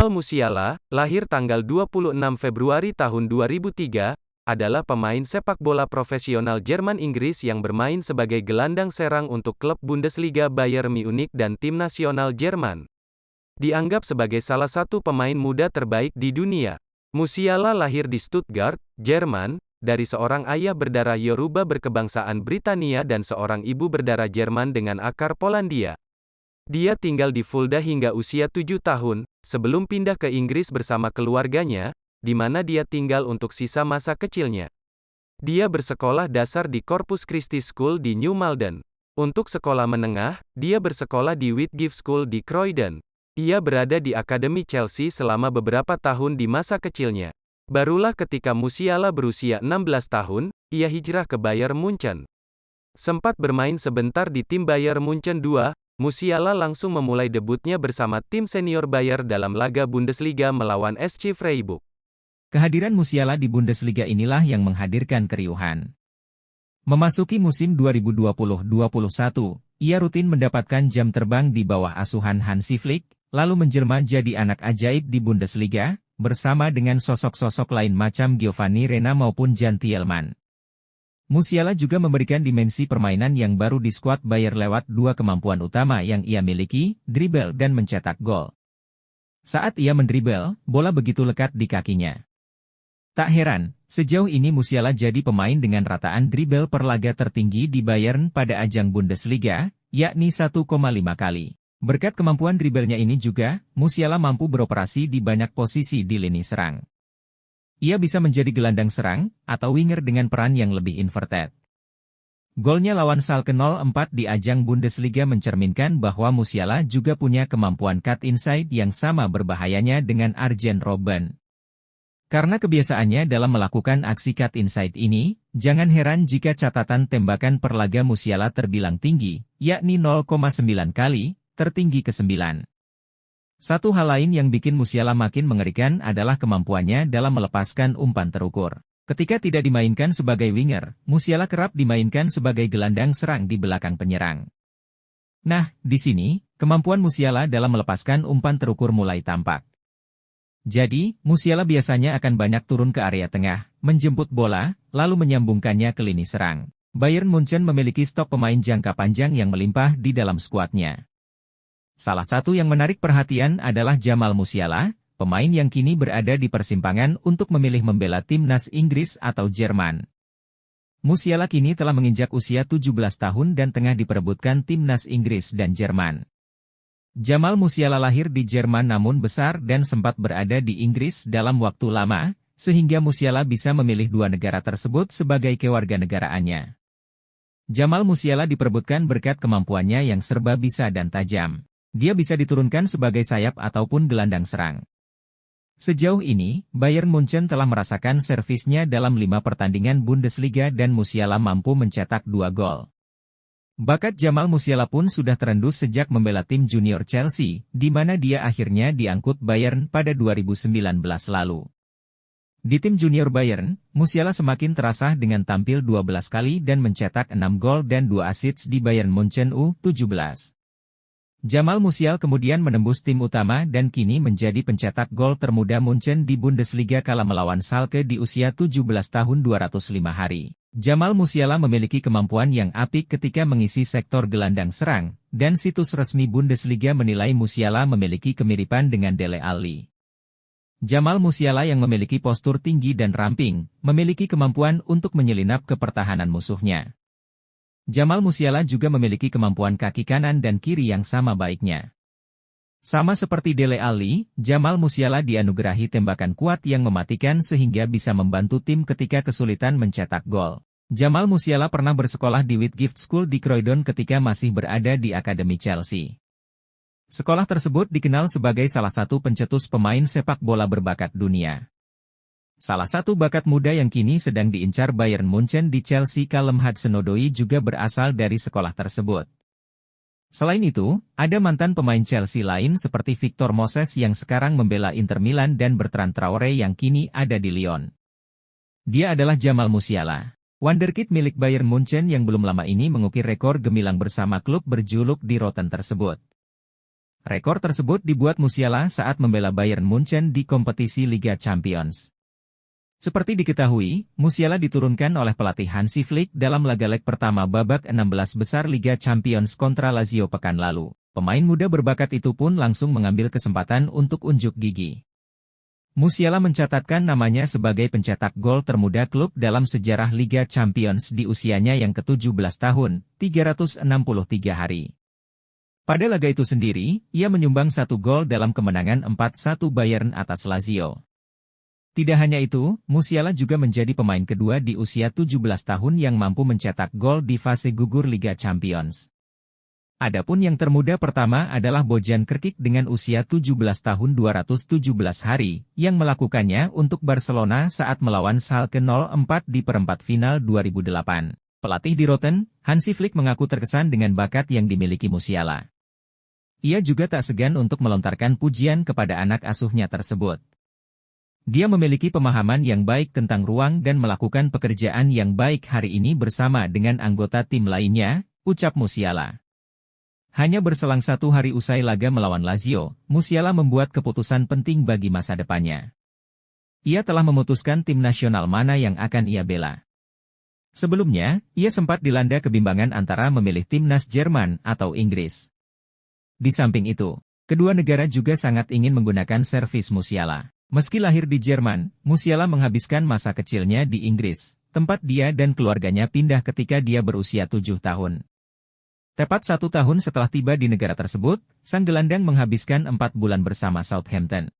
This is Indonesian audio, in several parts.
Jamal Musiala, lahir tanggal 26 Februari tahun 2003, adalah pemain sepak bola profesional Jerman Inggris yang bermain sebagai gelandang serang untuk klub Bundesliga Bayern Munich dan tim nasional Jerman. Dianggap sebagai salah satu pemain muda terbaik di dunia. Musiala lahir di Stuttgart, Jerman, dari seorang ayah berdarah Yoruba berkebangsaan Britania dan seorang ibu berdarah Jerman dengan akar Polandia. Dia tinggal di Fulda hingga usia 7 tahun, sebelum pindah ke Inggris bersama keluarganya, di mana dia tinggal untuk sisa masa kecilnya. Dia bersekolah dasar di Corpus Christi School di New Malden. Untuk sekolah menengah, dia bersekolah di Whitgift School di Croydon. Ia berada di Akademi Chelsea selama beberapa tahun di masa kecilnya. Barulah ketika Musiala berusia 16 tahun, ia hijrah ke Bayern Munchen. Sempat bermain sebentar di tim Bayern Munchen II, Musiala langsung memulai debutnya bersama tim senior Bayern dalam laga Bundesliga melawan SC Freiburg. Kehadiran Musiala di Bundesliga inilah yang menghadirkan keriuhan. Memasuki musim 2020-21, ia rutin mendapatkan jam terbang di bawah asuhan Hansi Flick, lalu menjelma jadi anak ajaib di Bundesliga, bersama dengan sosok-sosok lain macam Giovanni Reina maupun Jan Thielmann. Musiala juga memberikan dimensi permainan yang baru di skuad Bayern lewat dua kemampuan utama yang ia miliki, dribble dan mencetak gol. Saat ia mendribble, bola begitu lekat di kakinya. Tak heran, sejauh ini Musiala jadi pemain dengan rataan dribble per laga tertinggi di Bayern pada ajang Bundesliga, yakni 1,5 kali. Berkat kemampuan dribblenya ini juga, Musiala mampu beroperasi di banyak posisi di lini serang. Ia bisa menjadi gelandang serang, atau winger dengan peran yang lebih inverted. Golnya lawan Schalke 04 di ajang Bundesliga mencerminkan bahwa Musiala juga punya kemampuan cut inside yang sama berbahayanya dengan Arjen Robben. Karena kebiasaannya dalam melakukan aksi cut inside ini, jangan heran jika catatan tembakan per laga Musiala terbilang tinggi, yakni 0,9 kali, tertinggi ke-9. Satu hal lain yang bikin Musiala makin mengerikan adalah kemampuannya dalam melepaskan umpan terukur. Ketika tidak dimainkan sebagai winger, Musiala kerap dimainkan sebagai gelandang serang di belakang penyerang. Nah, di sini, kemampuan Musiala dalam melepaskan umpan terukur mulai tampak. Jadi, Musiala biasanya akan banyak turun ke area tengah, menjemput bola, lalu menyambungkannya ke lini serang. Bayern Munchen memiliki stok pemain jangka panjang yang melimpah di dalam skuadnya. Salah satu yang menarik perhatian adalah Jamal Musiala, pemain yang kini berada di persimpangan untuk memilih membela timnas Inggris atau Jerman. Musiala kini telah menginjak usia 17 tahun dan tengah diperebutkan timnas Inggris dan Jerman. Jamal Musiala lahir di Jerman namun besar dan sempat berada di Inggris dalam waktu lama, sehingga Musiala bisa memilih dua negara tersebut sebagai kewarganegaraannya. Jamal Musiala diperebutkan berkat kemampuannya yang serba bisa dan tajam. Dia bisa diturunkan sebagai sayap ataupun gelandang serang. Sejauh ini, Bayern Munchen telah merasakan servisnya dalam 5 pertandingan Bundesliga dan Musiala mampu mencetak 2 gol. Bakat Jamal Musiala pun sudah terendus sejak membela tim junior Chelsea, di mana dia akhirnya diangkut Bayern pada 2019 lalu. Di tim junior Bayern, Musiala semakin terasa dengan tampil 12 kali dan mencetak 6 gol dan 2 assist di Bayern Munchen U17. Jamal Musiala kemudian menembus tim utama dan kini menjadi pencetak gol termuda Munchen di Bundesliga kala melawan Schalke di usia 17 tahun 205 hari. Jamal Musiala memiliki kemampuan yang apik ketika mengisi sektor gelandang serang, dan situs resmi Bundesliga menilai Musiala memiliki kemiripan dengan Dele Alli. Jamal Musiala yang memiliki postur tinggi dan ramping, memiliki kemampuan untuk menyelinap ke pertahanan musuhnya. Jamal Musiala juga memiliki kemampuan kaki kanan dan kiri yang sama baiknya. Sama seperti Dele Alli, Jamal Musiala dianugerahi tembakan kuat yang mematikan sehingga bisa membantu tim ketika kesulitan mencetak gol. Jamal Musiala pernah bersekolah di Whitgift School di Croydon ketika masih berada di Akademi Chelsea. Sekolah tersebut dikenal sebagai salah satu pencetus pemain sepak bola berbakat dunia. Salah satu bakat muda yang kini sedang diincar Bayern Munchen di Chelsea, Callum Hudson-Odoi juga berasal dari sekolah tersebut. Selain itu, ada mantan pemain Chelsea lain seperti Victor Moses yang sekarang membela Inter Milan dan Bertrand Traore yang kini ada di Lyon. Dia adalah Jamal Musiala, wonderkid milik Bayern Munchen yang belum lama ini mengukir rekor gemilang bersama klub berjuluk Die Roten tersebut. Rekor tersebut dibuat Musiala saat membela Bayern Munchen di kompetisi Liga Champions. Seperti diketahui, Musiala diturunkan oleh pelatih Hansi Flick dalam laga leg pertama babak 16 besar Liga Champions kontra Lazio pekan lalu. Pemain muda berbakat itu pun langsung mengambil kesempatan untuk unjuk gigi. Musiala mencatatkan namanya sebagai pencetak gol termuda klub dalam sejarah Liga Champions di usianya yang ke-17 tahun, 363 hari. Pada laga itu sendiri, ia menyumbang 1 gol dalam kemenangan 4-1 Bayern atas Lazio. Tidak hanya itu, Musiala juga menjadi pemain kedua di usia 17 tahun yang mampu mencetak gol di fase gugur Liga Champions. Adapun yang termuda pertama adalah Bojan Krkić dengan usia 17 tahun 217 hari, yang melakukannya untuk Barcelona saat melawan Schalke 04 di perempat final 2008. Pelatih di Rotten, Hansi Flick mengaku terkesan dengan bakat yang dimiliki Musiala. Ia juga tak segan untuk melontarkan pujian kepada anak asuhnya tersebut. Dia memiliki pemahaman yang baik tentang ruang dan melakukan pekerjaan yang baik hari ini bersama dengan anggota tim lainnya, ucap Musiala. Hanya berselang 1 hari usai laga melawan Lazio, Musiala membuat keputusan penting bagi masa depannya. Ia telah memutuskan tim nasional mana yang akan ia bela. Sebelumnya, ia sempat dilanda kebimbangan antara memilih timnas Jerman atau Inggris. Di samping itu, kedua negara juga sangat ingin menggunakan servis Musiala. Meski lahir di Jerman, Musiala menghabiskan masa kecilnya di Inggris, tempat dia dan keluarganya pindah ketika dia berusia 7 tahun. Tepat 1 tahun setelah tiba di negara tersebut, sang gelandang menghabiskan 4 bulan bersama Southampton.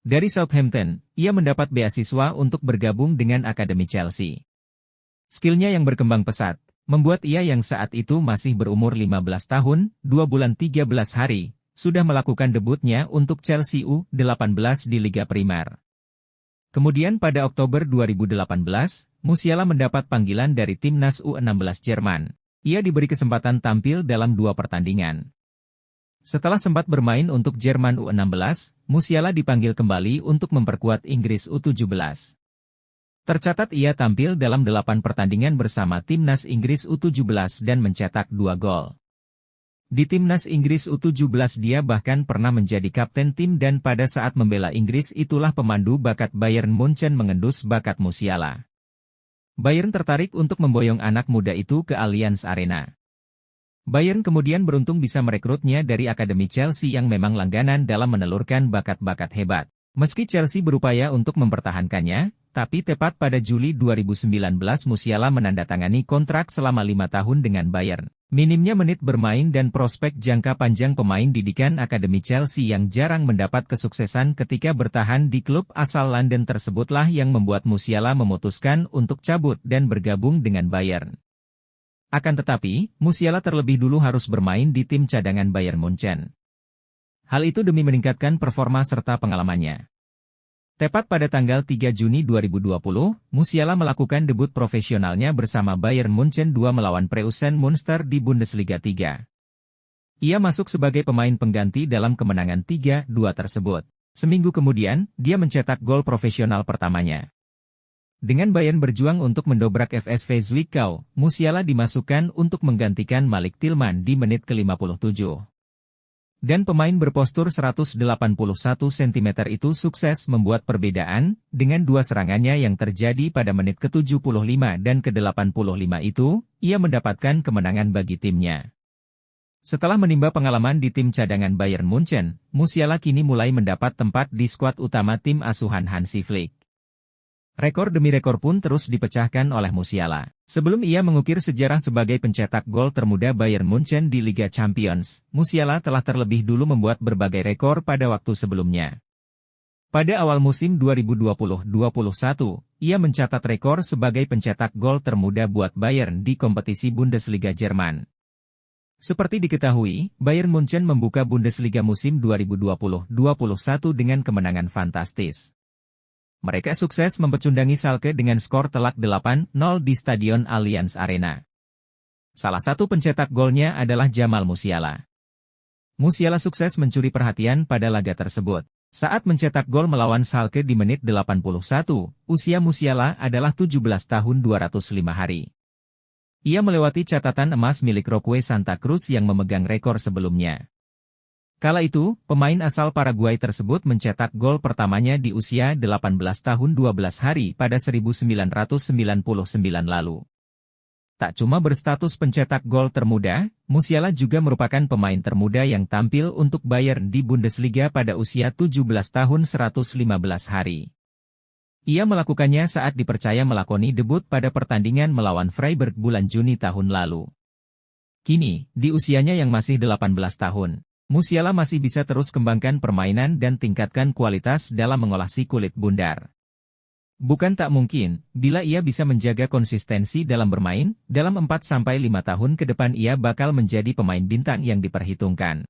Dari Southampton, ia mendapat beasiswa untuk bergabung dengan Akademi Chelsea. Skillnya yang berkembang pesat membuat ia yang saat itu masih berumur 15 tahun, 2 bulan 13 hari, sudah melakukan debutnya untuk Chelsea U18 di Liga Primer. Kemudian pada Oktober 2018, Musiala mendapat panggilan dari timnas U16 Jerman. Ia diberi kesempatan tampil dalam 2 pertandingan. Setelah sempat bermain untuk Jerman U16, Musiala dipanggil kembali untuk memperkuat Inggris U17. Tercatat ia tampil dalam 8 pertandingan bersama timnas Inggris U17 dan mencetak 2 gol. Di timnas Inggris U17 dia bahkan pernah menjadi kapten tim dan pada saat membela Inggris itulah pemandu bakat Bayern Munchen mengendus bakat Musiala. Bayern tertarik untuk memboyong anak muda itu ke Allianz Arena. Bayern kemudian beruntung bisa merekrutnya dari Akademi Chelsea yang memang langganan dalam menelurkan bakat-bakat hebat. Meski Chelsea berupaya untuk mempertahankannya, tapi tepat pada Juli 2019 Musiala menandatangani kontrak selama 5 tahun dengan Bayern. Minimnya menit bermain dan prospek jangka panjang pemain didikan Akademi Chelsea yang jarang mendapat kesuksesan ketika bertahan di klub asal London tersebutlah yang membuat Musiala memutuskan untuk cabut dan bergabung dengan Bayern. Akan tetapi, Musiala terlebih dulu harus bermain di tim cadangan Bayern Munchen. Hal itu demi meningkatkan performa serta pengalamannya. Tepat pada tanggal 3 Juni 2020, Musiala melakukan debut profesionalnya bersama Bayern Munchen 2 melawan Preußen Münster di Bundesliga 3. Ia masuk sebagai pemain pengganti dalam kemenangan 3-2 tersebut. Seminggu kemudian, dia mencetak gol profesional pertamanya. Dengan Bayern berjuang untuk mendobrak FSV Zwickau, Musiala dimasukkan untuk menggantikan Malik Tillman di menit ke-57. Dan pemain berpostur 181 cm itu sukses membuat perbedaan, dengan 2 serangannya yang terjadi pada menit ke-75 dan ke-85 itu, ia mendapatkan kemenangan bagi timnya. Setelah menimba pengalaman di tim cadangan Bayern Munchen, Musiala kini mulai mendapat tempat di skuad utama tim asuhan Hansi Flick. Rekor demi rekor pun terus dipecahkan oleh Musiala. Sebelum ia mengukir sejarah sebagai pencetak gol termuda Bayern Munchen di Liga Champions, Musiala telah terlebih dulu membuat berbagai rekor pada waktu sebelumnya. Pada awal musim 2020-21, ia mencatat rekor sebagai pencetak gol termuda buat Bayern di kompetisi Bundesliga Jerman. Seperti diketahui, Bayern Munchen membuka Bundesliga musim 2020-21 dengan kemenangan fantastis. Mereka sukses mempecundangi Schalke dengan skor telak 8-0 di Stadion Allianz Arena. Salah satu pencetak golnya adalah Jamal Musiala. Musiala sukses mencuri perhatian pada laga tersebut. Saat mencetak gol melawan Schalke di menit 81, usia Musiala adalah 17 tahun 205 hari. Ia melewati catatan emas milik Roque Santa Cruz yang memegang rekor sebelumnya. Kala itu, pemain asal Paraguay tersebut mencetak gol pertamanya di usia 18 tahun 12 hari pada 1999 lalu. Tak cuma berstatus pencetak gol termuda, Musiala juga merupakan pemain termuda yang tampil untuk Bayern di Bundesliga pada usia 17 tahun 115 hari. Ia melakukannya saat dipercaya melakoni debut pada pertandingan melawan Freiburg bulan Juni tahun lalu. Kini, di usianya yang masih 18 tahun, Musiala masih bisa terus kembangkan permainan dan tingkatkan kualitas dalam mengolah si kulit bundar. Bukan tak mungkin, bila ia bisa menjaga konsistensi dalam bermain, dalam 4-5 tahun ke depan ia bakal menjadi pemain bintang yang diperhitungkan.